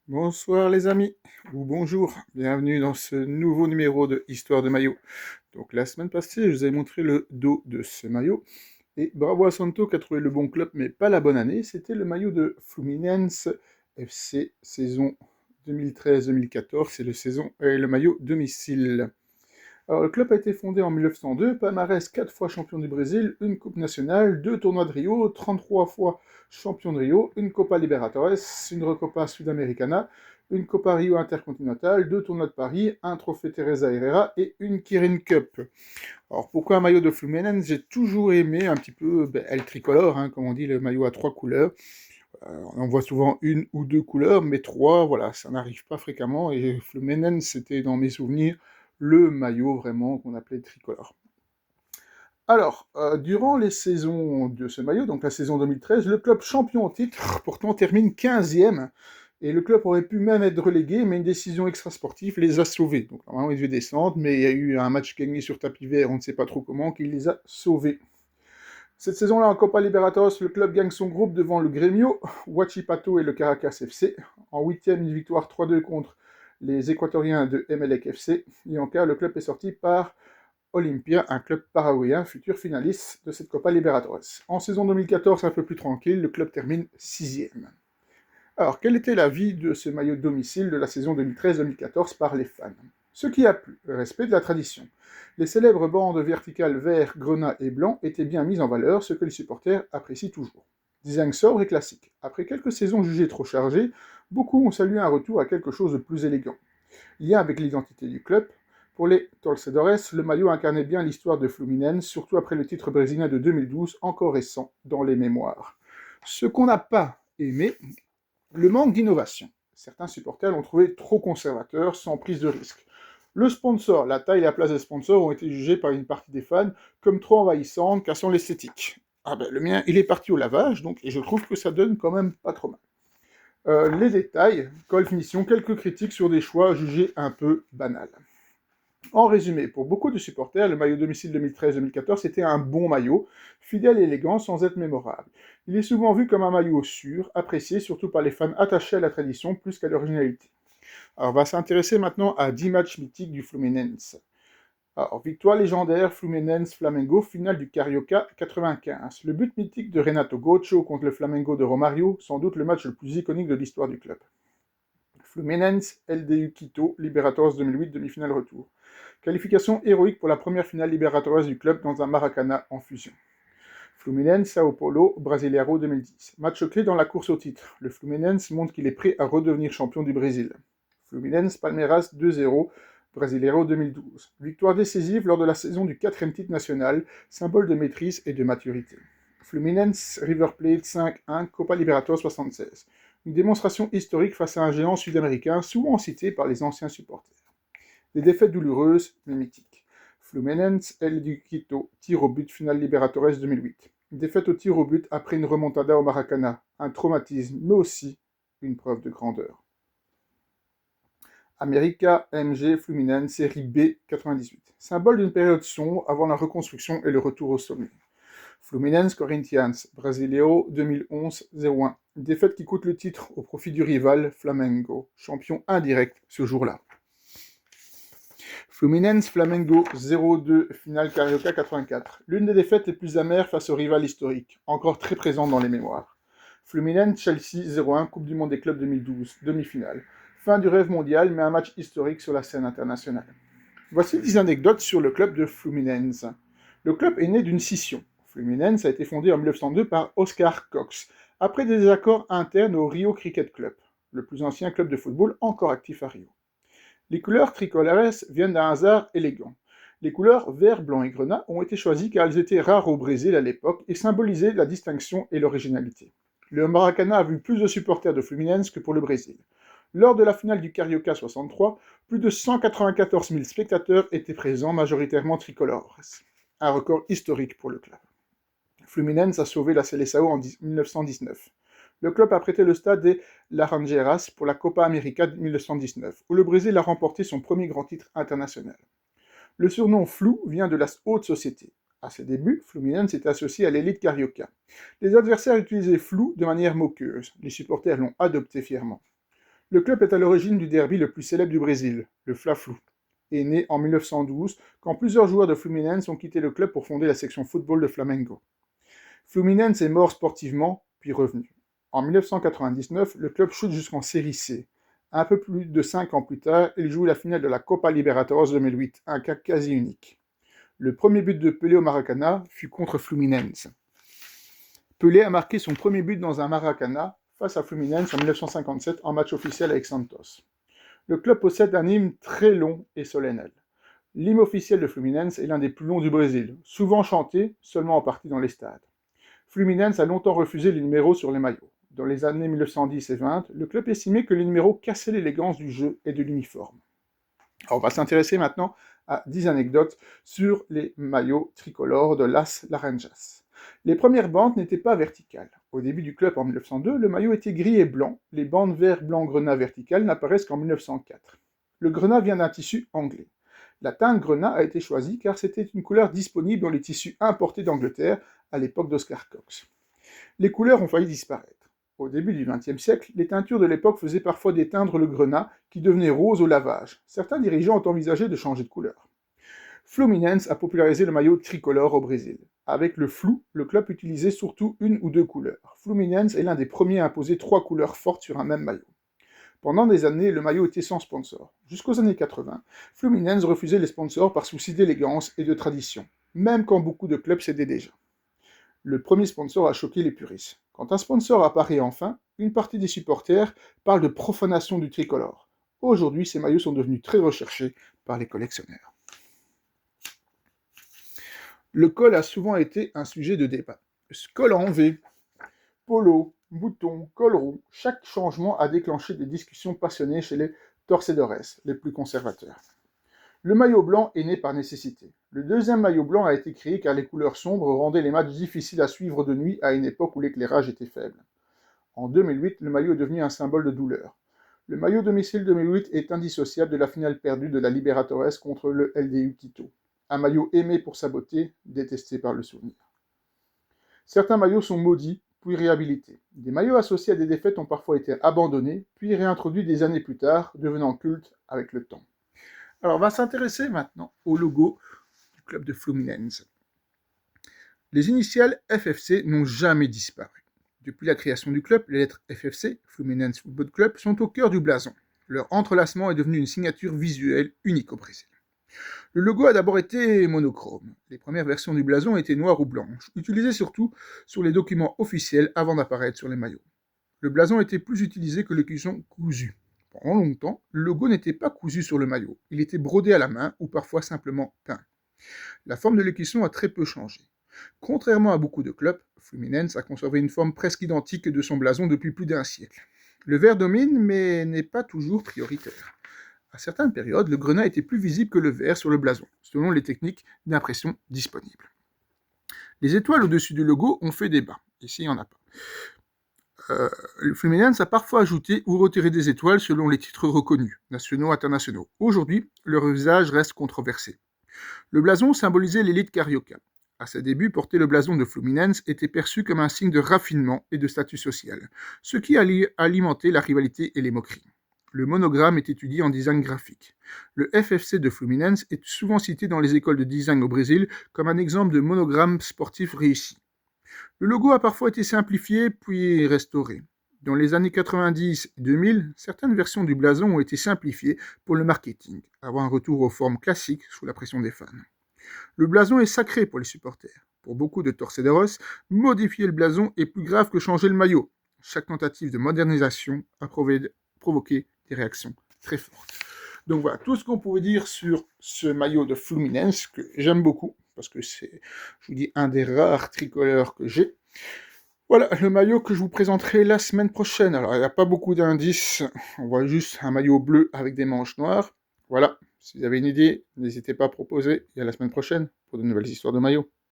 Bonsoir les amis, ou bonjour, bienvenue dans ce nouveau numéro de Histoire de maillot. Donc la semaine passée, je vous ai montré le dos de ce maillot, et bravo à Santo qui a trouvé le bon club, mais pas la bonne année, c'était le maillot de Fluminense FC, saison 2013-2014, c'est le maillot domicile. Alors, le club a été fondé en 1902, palmarès 4 fois champion du Brésil, une Coupe nationale, 2 tournois de Rio, 33 fois champion de Rio, une Copa Libertadores, une Recopa Sudamericana, une Copa Rio Intercontinental, 2 tournois de Paris, un trophée Teresa Herrera et une Kirin Cup. Alors pourquoi un maillot de Fluminense? J'ai toujours aimé un petit peu el tricolore, comme on dit, le maillot à 3 couleurs. On en voit souvent une ou deux couleurs, mais trois, voilà, ça n'arrive pas fréquemment. Et Fluminense, c'était dans mes souvenirs le maillot vraiment qu'on appelait tricolore. Alors, durant les saisons de ce maillot, donc la saison 2013, le club champion en titre, pourtant termine 15e, et le club aurait pu même être relégué, mais une décision extrasportive les a sauvés. Donc normalement ils devaient descendre, mais il y a eu un match gagné sur tapis vert, on ne sait pas trop comment, qui les a sauvés. Cette saison-là, en Copa Libertadores, le club gagne son groupe devant le Grêmio, Huachipato et le Caracas FC. En huitième, une victoire 3-2 contre les Équatoriens de Emelec FC. Et en quart, le club est sorti par Olimpia, un club paraguayen, futur finaliste de cette Copa Libertadores. En saison 2014, un peu plus tranquille, le club termine sixième. Alors, quelle était la vie de ce maillot de domicile de la saison 2013-2014 par les fans? Ce qui a plu, le respect de la tradition. Les célèbres bandes verticales vert, grenat et blanc étaient bien mises en valeur, ce que les supporters apprécient toujours. Design sobre et classique. Après quelques saisons jugées trop chargées, beaucoup ont salué un retour à quelque chose de plus élégant. Lien avec l'identité du club. Pour les Torcedores, le maillot incarnait bien l'histoire de Fluminense, surtout après le titre brésilien de 2012, encore récent dans les mémoires. Ce qu'on n'a pas aimé, le manque d'innovation. Certains supporters l'ont trouvé trop conservateur, sans prise de risque. Le sponsor, la taille et la place des sponsors ont été jugés par une partie des fans comme trop envahissantes, cassant l'esthétique. Ah ben, le mien, il est parti au lavage, donc, et je trouve que ça donne quand même pas trop mal. Les détails, call finition, quelques critiques sur des choix jugés un peu banals. En résumé, pour beaucoup de supporters, le maillot domicile 2013-2014 était un bon maillot, fidèle et élégant sans être mémorable. Il est souvent vu comme un maillot sûr, apprécié surtout par les fans attachés à la tradition plus qu'à l'originalité. Alors on va s'intéresser maintenant à 10 matchs mythiques du Fluminense. Alors, victoire légendaire Fluminense-Flamengo, finale du Carioca 95. Le but mythique de Renato Gaucho contre le Flamengo de Romario, sans doute le match le plus iconique de l'histoire du club. Fluminense LDU Quito, Libertadores 2008, demi-finale retour. Qualification héroïque pour la première finale Libertadores du club dans un Maracana en fusion. Fluminense Sao Paulo, Brasileiro 2010. Match clé dans la course au titre. Le Fluminense montre qu'il est prêt à redevenir champion du Brésil. Fluminense Palmeiras 2-0, Brasileiro 2012. Victoire décisive lors de la saison du 4e titre national, symbole de maîtrise et de maturité. Fluminense River Plate 5-1, Copa Libertadores 76. Une démonstration historique face à un géant sud-américain, souvent cité par les anciens supporters. Des défaites douloureuses, mais mythiques. Fluminense LDU Quito, tir au but final Libertadores 2008. Défaite au tir au but après une remontada au Maracana, un traumatisme, mais aussi une preuve de grandeur. América MG Fluminense série B 98. Symbole d'une période sombre avant la reconstruction et le retour au sommet. Fluminense Corinthians, Brasileiro 2011 0-1. Défaite qui coûte le titre au profit du rival Flamengo, champion indirect ce jour-là. Fluminense Flamengo 0-2, finale Carioca 84. L'une des défaites les plus amères face au rival historique, encore très présente dans les mémoires. Fluminense Chelsea 0-1, Coupe du Monde des clubs 2012, demi-finale. Fin du rêve mondial, mais un match historique sur la scène internationale. Voici 10 anecdotes sur le club de Fluminense. Le club est né d'une scission. Fluminense a été fondé en 1902 par Oscar Cox, après des désaccords internes au Rio Cricket Club, le plus ancien club de football encore actif à Rio. Les couleurs tricolores viennent d'un hasard élégant. Les couleurs vert, blanc et grenat ont été choisies car elles étaient rares au Brésil à l'époque et symbolisaient la distinction et l'originalité. Le Maracana a vu plus de supporters de Fluminense que pour le Brésil. Lors de la finale du Carioca 63, plus de 194 000 spectateurs étaient présents, majoritairement tricolores. Un record historique pour le club. Fluminense a sauvé la Seleção en 1919. Le club a prêté le stade des Laranjeiras pour la Copa América 1919, où le Brésil a remporté son premier grand titre international. Le surnom Flu vient de la haute société. À ses débuts, Fluminense était associé à l'élite carioca. Les adversaires utilisaient Flu de manière moqueuse. Les supporters l'ont adopté fièrement. Le club est à l'origine du derby le plus célèbre du Brésil, le Fla-Flu, et né en 1912, quand plusieurs joueurs de Fluminense ont quitté le club pour fonder la section football de Flamengo. Fluminense est mort sportivement, puis revenu. En 1999, le club chute jusqu'en Série C. Un peu plus de 5 ans plus tard, il joue la finale de la Copa Libertadores 2008, un cas quasi unique. Le premier but de Pelé au Maracana fut contre Fluminense. Pelé a marqué son premier but dans un Maracana face à Fluminense en 1957 en match officiel avec Santos. Le club possède un hymne très long et solennel. L'hymne officiel de Fluminense est l'un des plus longs du Brésil, souvent chanté, seulement en partie dans les stades. Fluminense a longtemps refusé les numéros sur les maillots. Dans les années 1910 et 20, le club estimait que les numéros cassaient l'élégance du jeu et de l'uniforme. Alors on va s'intéresser maintenant à 10 anecdotes sur les maillots tricolores de Las Laranjas. Les premières bandes n'étaient pas verticales. Au début du club en 1902, le maillot était gris et blanc. Les bandes vert-blanc-grenat verticales n'apparaissent qu'en 1904. Le grenat vient d'un tissu anglais. La teinte grenat a été choisie car c'était une couleur disponible dans les tissus importés d'Angleterre à l'époque d'Oscar Cox. Les couleurs ont failli disparaître. Au début du XXe siècle, les teintures de l'époque faisaient parfois déteindre le grenat qui devenait rose au lavage. Certains dirigeants ont envisagé de changer de couleur. Fluminense a popularisé le maillot tricolore au Brésil. Avec le flou, le club utilisait surtout une ou deux couleurs. Fluminense est l'un des premiers à imposer 3 couleurs fortes sur un même maillot. Pendant des années, le maillot était sans sponsor. Jusqu'aux années 80, Fluminense refusait les sponsors par souci d'élégance et de tradition, même quand beaucoup de clubs cédaient déjà. Le premier sponsor a choqué les puristes. Quand un sponsor apparaît enfin, une partie des supporters parle de profanation du tricolore. Aujourd'hui, ces maillots sont devenus très recherchés par les collectionneurs. Le col a souvent été un sujet de débat. Col en V, polo, bouton, col rond, chaque changement a déclenché des discussions passionnées chez les torcedores, les plus conservateurs. Le maillot blanc est né par nécessité. Le deuxième maillot blanc a été créé car les couleurs sombres rendaient les matchs difficiles à suivre de nuit à une époque où l'éclairage était faible. En 2008, le maillot est devenu un symbole de douleur. Le maillot domicile 2008 est indissociable de la finale perdue de la Libertadores contre le LDU Quito. Un maillot aimé pour sa beauté, détesté par le souvenir. Certains maillots sont maudits, puis réhabilités. Des maillots associés à des défaites ont parfois été abandonnés, puis réintroduits des années plus tard, devenant cultes avec le temps. Alors, on va s'intéresser maintenant au logo du club de Fluminense. Les initiales FFC n'ont jamais disparu. Depuis la création du club, les lettres FFC, Fluminense Football Club, sont au cœur du blason. Leur entrelacement est devenu une signature visuelle unique au Brésil. Le logo a d'abord été monochrome. Les premières versions du blason étaient noires ou blanches, utilisées surtout sur les documents officiels avant d'apparaître sur les maillots. Le blason était plus utilisé que le cuisson cousu. Pendant longtemps, le logo n'était pas cousu sur le maillot, il était brodé à la main ou parfois simplement peint. La forme de l'écusson a très peu changé. Contrairement à beaucoup de clubs, Fluminense a conservé une forme presque identique de son blason depuis plus d'un siècle. Le vert domine, mais n'est pas toujours prioritaire. À certaines périodes, le grenat était plus visible que le vert sur le blason, selon les techniques d'impression disponibles. Les étoiles au-dessus du logo ont fait débat. Ici, il n'y en a pas. Le Fluminense a parfois ajouté ou retiré des étoiles selon les titres reconnus, nationaux, internationaux. Aujourd'hui, leur usage reste controversé. Le blason symbolisait l'élite carioca. À ses débuts, porter le blason de Fluminense était perçu comme un signe de raffinement et de statut social, ce qui alimentait la rivalité et les moqueries. Le monogramme est étudié en design graphique. Le FFC de Fluminense est souvent cité dans les écoles de design au Brésil comme un exemple de monogramme sportif réussi. Le logo a parfois été simplifié puis restauré. Dans les années 90 et 2000, certaines versions du blason ont été simplifiées pour le marketing, avant un retour aux formes classiques sous la pression des fans. Le blason est sacré pour les supporters. Pour beaucoup de torcedores, modifier le blason est plus grave que changer le maillot. Chaque tentative de modernisation a provoqué des réactions très fortes. Donc voilà, tout ce qu'on pouvait dire sur ce maillot de Fluminense, que j'aime beaucoup, parce que c'est, je vous dis, un des rares tricolores que j'ai. Voilà, le maillot que je vous présenterai la semaine prochaine. Alors, il n'y a pas beaucoup d'indices, on voit juste un maillot bleu avec des manches noires. Voilà, si vous avez une idée, n'hésitez pas à proposer, et à la semaine prochaine pour de nouvelles histoires de maillots.